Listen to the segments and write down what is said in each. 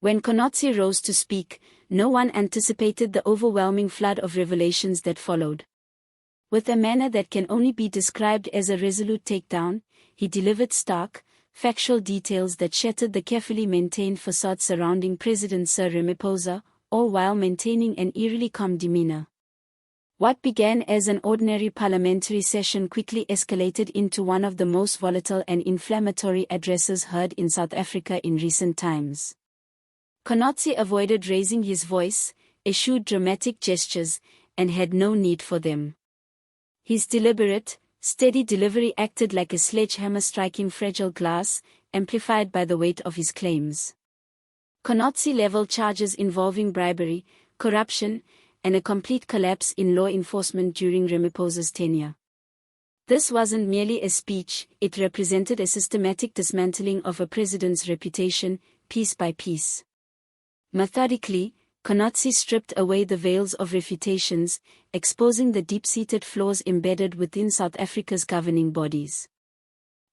When Mkhwanazi rose to speak, no one anticipated the overwhelming flood of revelations that followed. With a manner that can only be described as a resolute takedown, he delivered stark, factual details that shattered the carefully maintained facade surrounding President Cyril Ramaphosa, all while maintaining an eerily calm demeanor. What began as an ordinary parliamentary session quickly escalated into one of the most volatile and inflammatory addresses heard in South Africa in recent times. Mkhwanazi avoided raising his voice, eschewed dramatic gestures, and had no need for them. His deliberate, steady delivery acted like a sledgehammer striking fragile glass, amplified by the weight of his claims. Mkhwanazi leveled charges involving bribery, corruption, and a complete collapse in law enforcement during Ramaphosa's tenure. This wasn't merely a speech, it represented a systematic dismantling of a president's reputation, piece by piece. Methodically, Mkhwanazi stripped away the veils of refutations, exposing the deep-seated flaws embedded within South Africa's governing bodies.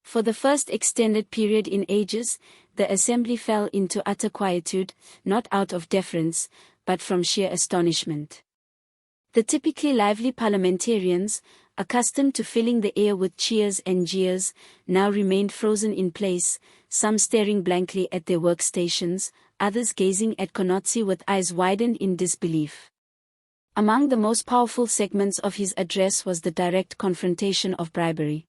For the first extended period in ages, the assembly fell into utter quietude, not out of deference, but from sheer astonishment. The typically lively parliamentarians, accustomed to filling the air with cheers and jeers, now remained frozen in place, some staring blankly at their workstations, others gazing at Mkhwanazi with eyes widened in disbelief. Among the most powerful segments of his address was the direct confrontation of bribery.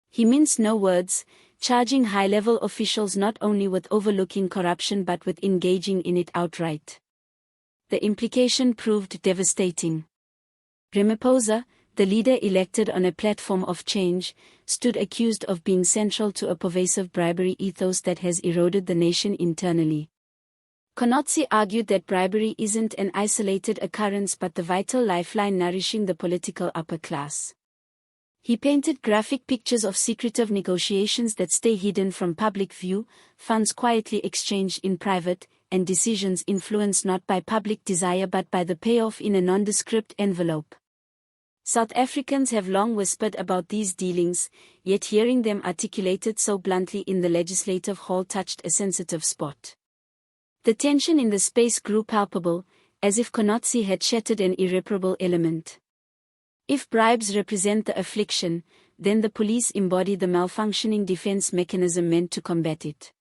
He minced no words, charging high-level officials not only with overlooking corruption but with engaging in it outright. The implication proved devastating. Ramaphosa, the leader elected on a platform of change, stood accused of being central to a pervasive bribery ethos that has eroded the nation internally. Mkhwanazi argued that bribery isn't an isolated occurrence but the vital lifeline nourishing the political upper class. He painted graphic pictures of secretive negotiations that stay hidden from public view, funds quietly exchanged in private, and decisions influenced not by public desire but by the payoff in a nondescript envelope. South Africans have long whispered about these dealings, yet hearing them articulated so bluntly in the legislative hall touched a sensitive spot. The tension in the space grew palpable, as if Mkhwanazi had shattered an irreparable element. If bribes represent the affliction, then the police embody the malfunctioning defense mechanism meant to combat it.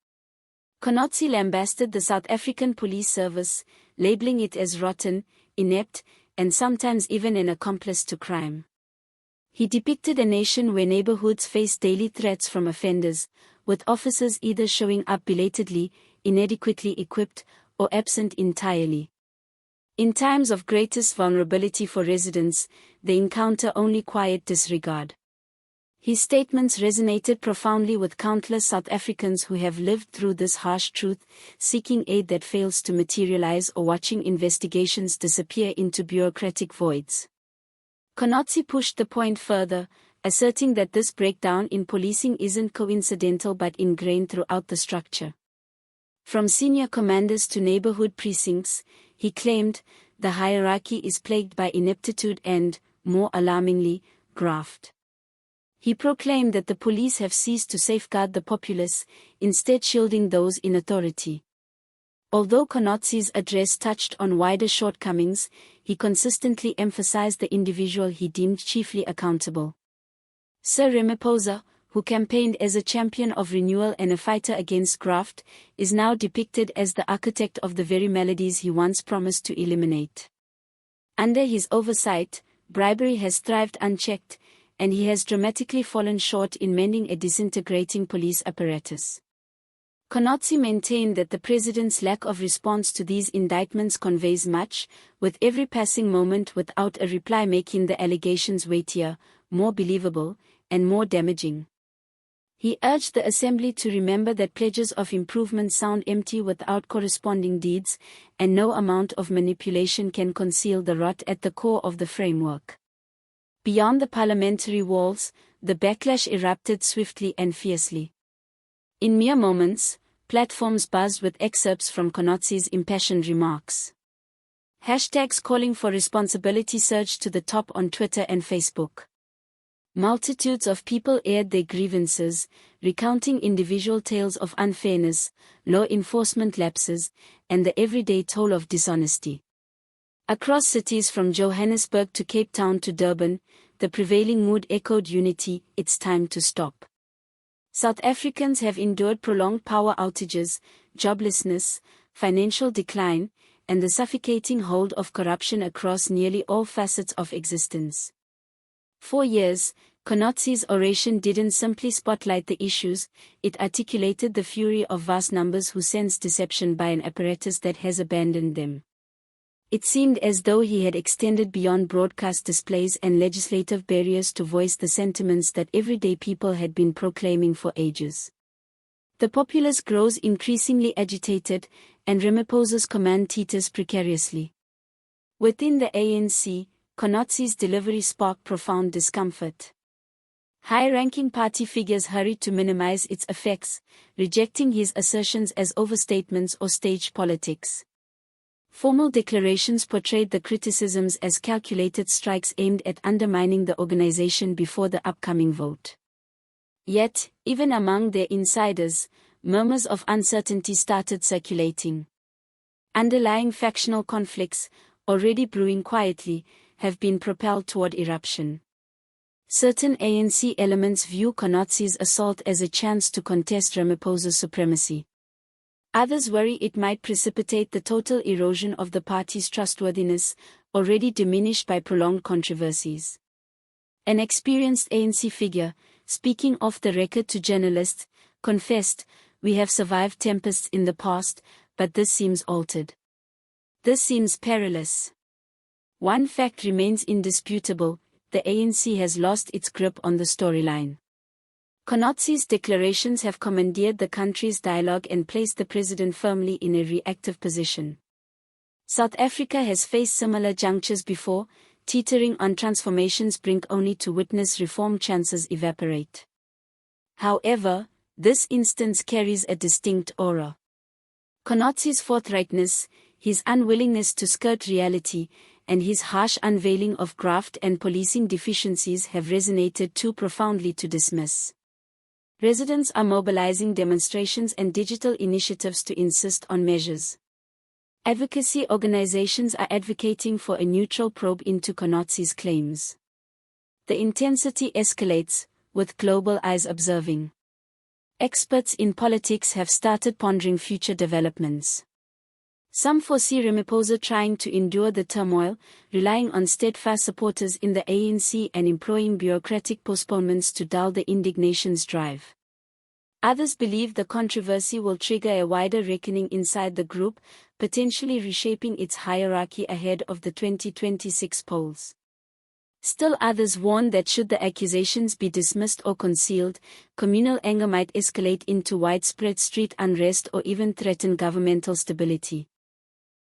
Mkhwanazi lambasted the South African police service, labeling it as rotten, inept, and sometimes even an accomplice to crime. He depicted a nation where neighborhoods face daily threats from offenders, with officers either showing up belatedly, inadequately equipped, or absent entirely. In times of greatest vulnerability for residents, they encounter only quiet disregard. His statements resonated profoundly with countless South Africans who have lived through this harsh truth, seeking aid that fails to materialize or watching investigations disappear into bureaucratic voids. Mkhwanazi pushed the point further, asserting that this breakdown in policing isn't coincidental but ingrained throughout the structure. From senior commanders to neighborhood precincts, he claimed, the hierarchy is plagued by ineptitude and, more alarmingly, graft. He proclaimed that the police have ceased to safeguard the populace, instead shielding those in authority. Although Mkhwanazi's address touched on wider shortcomings, he consistently emphasized the individual he deemed chiefly accountable. Sir Ramaphosa, who campaigned as a champion of renewal and a fighter against graft, is now depicted as the architect of the very maladies he once promised to eliminate. Under his oversight, bribery has thrived unchecked, and he has dramatically fallen short in mending a disintegrating police apparatus. Mkhwanazi maintained that the president's lack of response to these indictments conveys much, with every passing moment without a reply making the allegations weightier, more believable, and more damaging. He urged the assembly to remember that pledges of improvement sound empty without corresponding deeds, and no amount of manipulation can conceal the rot at the core of the framework. Beyond the parliamentary walls, the backlash erupted swiftly and fiercely. In mere moments, platforms buzzed with excerpts from Mkhwanazi's impassioned remarks. Hashtags calling for responsibility surged to the top on Twitter and Facebook. Multitudes of people aired their grievances, recounting individual tales of unfairness, law enforcement lapses, and the everyday toll of dishonesty. Across cities from Johannesburg to Cape Town to Durban, the prevailing mood echoed unity: it's time to stop. South Africans have endured prolonged power outages, joblessness, financial decline, and the suffocating hold of corruption across nearly all facets of existence. For years, Mkhwanazi's oration didn't simply spotlight the issues, it articulated the fury of vast numbers who sense deception by an apparatus that has abandoned them. It seemed as though he had extended beyond broadcast displays and legislative barriers to voice the sentiments that everyday people had been proclaiming for ages. The populace grows increasingly agitated, and Ramaphosa's command teeters precariously. Within the ANC, Mkhwanazi's delivery sparked profound discomfort. High-ranking party figures hurried to minimize its effects, rejecting his assertions as overstatements or staged politics. Formal declarations portrayed the criticisms as calculated strikes aimed at undermining the organization before the upcoming vote. Yet, even among their insiders, murmurs of uncertainty started circulating. Underlying factional conflicts, already brewing quietly, have been propelled toward eruption. Certain ANC elements view Mkhwanazi's assault as a chance to contest Ramaphosa's supremacy. Others worry it might precipitate the total erosion of the party's trustworthiness, already diminished by prolonged controversies. An experienced ANC figure, speaking off the record to journalists, confessed, "We have survived tempests in the past, but this seems altered. This seems perilous." One fact remains indisputable: the ANC has lost its grip on the storyline. Mkhwanazi's declarations have commandeered the country's dialogue and placed the president firmly in a reactive position. South Africa has faced similar junctures before, teetering on transformation's brink only to witness reform chances evaporate. However, this instance carries a distinct aura. Mkhwanazi's forthrightness, his unwillingness to skirt reality, and his harsh unveiling of graft and policing deficiencies have resonated too profoundly to dismiss. Residents are mobilizing demonstrations and digital initiatives to insist on measures. Advocacy organizations are advocating for a neutral probe into Mkhwanazi's claims. The intensity escalates, with global eyes observing. Experts in politics have started pondering future developments. Some foresee Ramaphosa trying to endure the turmoil, relying on steadfast supporters in the ANC and employing bureaucratic postponements to dull the indignation's drive. Others believe the controversy will trigger a wider reckoning inside the group, potentially reshaping its hierarchy ahead of the 2026 polls. Still others warn that should the accusations be dismissed or concealed, communal anger might escalate into widespread street unrest or even threaten governmental stability.